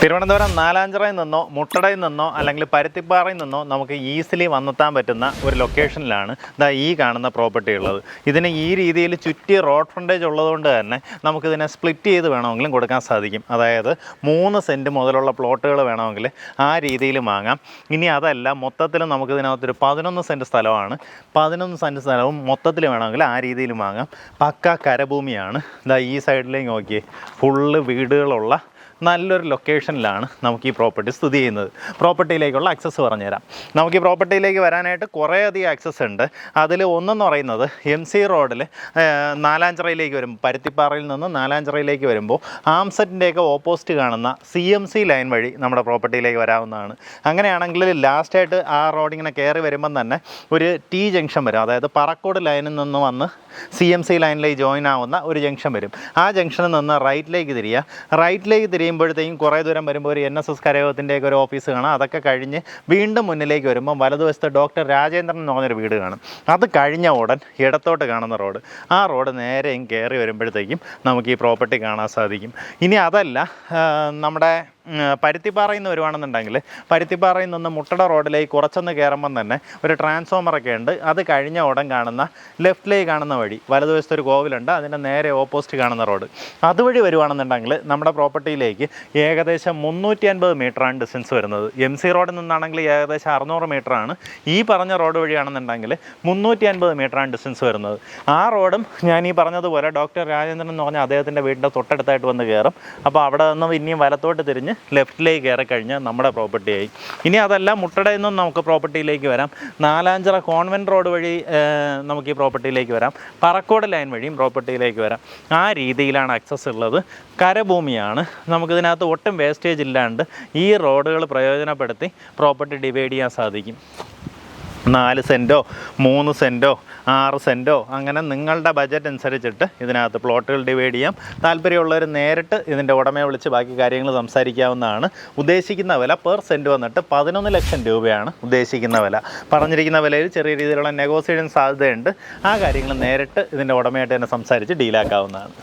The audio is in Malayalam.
തിരുവനന്തപുരം നാലാഞ്ചിറയിൽ നിന്നോ മുട്ടടയിൽ നിന്നോ അല്ലെങ്കിൽ പരുത്തിപ്പാറയിൽ നിന്നോ നമുക്ക് ഈസിലി വന്നെത്താൻ പറ്റുന്ന ഒരു ലൊക്കേഷനിലാണ് ഈ കാണുന്ന പ്രോപ്പർട്ടി ഉള്ളത്. ഇതിന് ഈ രീതിയിൽ ചുറ്റി റോഡ് ഫ്രണ്ടേജ് ഉള്ളതുകൊണ്ട് തന്നെ നമുക്കിതിനെ സ്പ്ലിറ്റ് ചെയ്ത് വേണമെങ്കിലും കൊടുക്കാൻ സാധിക്കും. അതായത് 3 സെൻറ്റ് മുതലുള്ള പ്ലോട്ടുകൾ വേണമെങ്കിൽ ആ രീതിയിൽ വാങ്ങാം. ഇനി അതല്ല, മൊത്തത്തിൽ നമുക്കിതിനകത്തൊരു 11 സെൻറ്റ് സ്ഥലമാണ്. 11 സെൻറ്റ് സ്ഥലവും മൊത്തത്തിൽ വേണമെങ്കിൽ ആ രീതിയിൽ വാങ്ങാം. പക്ക കരഭൂമിയാണ്. ഈ സൈഡിലേക്ക് നോക്കിയേ, ഫുള്ള് വീടുകളുള്ള നല്ലൊരു ലൊക്കേഷനിലാണ് നമുക്ക് ഈ പ്രോപ്പർട്ടി സ്ഥിതി ചെയ്യുന്നത്. പ്രോപ്പർട്ടിയിലേക്കുള്ള ആക്സസ് പറഞ്ഞുതരാം. നമുക്ക് ഈ പ്രോപ്പർട്ടിയിലേക്ക് വരാനായിട്ട് കുറേയധികം ആക്സസ് ഉണ്ട്. അതിൽ ഒന്നെന്ന് പറയുന്നത് MC റോഡിൽ നാലാഞ്ചിറയിലേക്ക് വരുമ്പോൾ, പരുത്തിപ്പാറയിൽ നിന്ന് നാലാഞ്ചിറയിലേക്ക് വരുമ്പോൾ ആംസെറ്റിൻ്റെയൊക്കെ ഓപ്പോസിറ്റ് കാണുന്ന CMC ലൈൻ വഴി നമ്മുടെ പ്രോപ്പർട്ടിയിലേക്ക് വരാവുന്നതാണ്. അങ്ങനെയാണെങ്കിൽ ലാസ്റ്റായിട്ട് ആ റോഡിങ്ങനെ കയറി വരുമ്പം തന്നെ ഒരു T ജംഗ്ഷൻ വരും. അതായത് പറക്കോട് ലൈനിൽ നിന്ന് വന്ന് CMC ലൈനിലേക്ക് ജോയിൻ ആവുന്ന ഒരു ജംഗ്ഷൻ വരും. ആ ജംഗ്ഷനിൽ നിന്ന് റൈറ്റിലേക്ക് തിരിയുമ്പോഴത്തേക്കും കുറേ ദൂരം വരുമ്പോൾ ഒരു NSS കരയോഗത്തിൻ്റെയൊക്കെ ഒരു ഓഫീസ് കാണാം. അതൊക്കെ കഴിഞ്ഞ് വീണ്ടും മുന്നിലേക്ക് വരുമ്പോൾ വലതുവശത്ത് ഡോക്ടർ രാജേന്ദ്രൻ എന്ന് പറഞ്ഞൊരു വീട് കാണും. അത് കഴിഞ്ഞ ഉടൻ ഇടത്തോട്ട് കാണുന്ന റോഡ്, ആ റോഡ് നേരെയും കയറി വരുമ്പോഴത്തേക്കും നമുക്ക് ഈ പ്രോപ്പർട്ടി കാണാൻ സാധിക്കും. ഇനി അതല്ല, നമ്മുടെ പരുത്തിപ്പാറയിൽ നിന്ന് വരുവാണെന്നുണ്ടെങ്കിൽ പരുത്തിപ്പാറയിൽ നിന്ന് മുട്ടട റോഡിലേക്ക് കുറച്ചൊന്ന് കയറുമ്പം തന്നെ ഒരു ട്രാൻസ്ഫോമറൊക്കെ ഉണ്ട്. അത് കഴിഞ്ഞ ഉടൻ കാണുന്ന ലെഫ്റ്റിലേക്ക് കാണുന്ന വഴി, വലതുവശത്തൊരു കോവിലുണ്ട്, അതിൻ്റെ നേരെ ഓപ്പോസിറ്റ് കാണുന്ന റോഡ്, അതുവഴി വരുവാണെന്നുണ്ടെങ്കിൽ നമ്മുടെ പ്രോപ്പർട്ടിയിലേക്ക് ഏകദേശം 350 മീറ്ററാണ് ഡിസ്റ്റൻസ് വരുന്നത്. MC റോഡിൽ നിന്നാണെങ്കിൽ ഏകദേശം 600 മീറ്ററാണ്. ഈ പറഞ്ഞ റോഡ് വഴിയാണെന്നുണ്ടെങ്കിൽ 350 മീറ്ററാണ് ഡിസ്റ്റൻസ് വരുന്നത്. ആ റോഡും ഞാൻ ഈ പറഞ്ഞതുപോലെ ഡോക്ടർ രാജേന്ദ്രൻ എന്ന് പറഞ്ഞാൽ അദ്ദേഹത്തിൻ്റെ വീടിൻ്റെ തൊട്ടടുത്തായിട്ട് വന്ന് കയറും. അപ്പോൾ അവിടെ നിന്ന് ഇനിയും വലത്തോട്ട് തിരിഞ്ഞ് ലെഫ്റ്റിലേക്ക് കയറി കഴിഞ്ഞാൽ നമ്മുടെ പ്രോപ്പർട്ടിയായി. ഇനി അതല്ല, മുട്ടടയിൽ നിന്നും നമുക്ക് പ്രോപ്പർട്ടിയിലേക്ക് വരാം. നാലാഞ്ചിറ കോൺവെൻറ്റ് റോഡ് വഴി നമുക്ക് ഈ പ്രോപ്പർട്ടിയിലേക്ക് വരാം. പറക്കോട് ലൈൻ വഴിയും പ്രോപ്പർട്ടിയിലേക്ക് വരാം. ആ രീതിയിലാണ് ആക്സസ് ഉള്ളത്. കരഭൂമിയാണ്. നമുക്കിതിനകത്ത് ഒട്ടും വേസ്റ്റേജ് ഇല്ലാണ്ട് ഈ റോഡുകൾ പ്രയോജനപ്പെടുത്തി പ്രോപ്പർട്ടി ഡിവൈഡ് ചെയ്യാൻ സാധിക്കും. 4 സെൻറ്റോ 3 സെൻറ്റോ 6 സെൻറ്റോ അങ്ങനെ നിങ്ങളുടെ ബഡ്ജറ്റ് അനുസരിച്ചിട്ട് ഇതിനകത്ത് പ്ലോട്ടുകൾ ഡിവൈഡ് ചെയ്യാം. താല്പര്യമുള്ളവർ നേരിട്ട് ഇതിൻ്റെ ഉടമയെ വിളിച്ച് ബാക്കി കാര്യങ്ങൾ സംസാരിക്കാവുന്നതാണ്. ഉദ്ദേശിക്കുന്ന വില പെർ സെൻറ്റ് വന്നിട്ട് 11 ലക്ഷം രൂപയാണ് ഉദ്ദേശിക്കുന്ന വില. പറഞ്ഞിരിക്കുന്ന വിലയിൽ ചെറിയ രീതിയിലുള്ള നെഗോസിയേഷൻ സാധ്യതയുണ്ട്. ആ കാര്യങ്ങൾ നേരിട്ട് ഇതിൻ്റെ ഉടമയായിട്ട് തന്നെ സംസാരിച്ച് ഡീലാക്കാവുന്നതാണ്.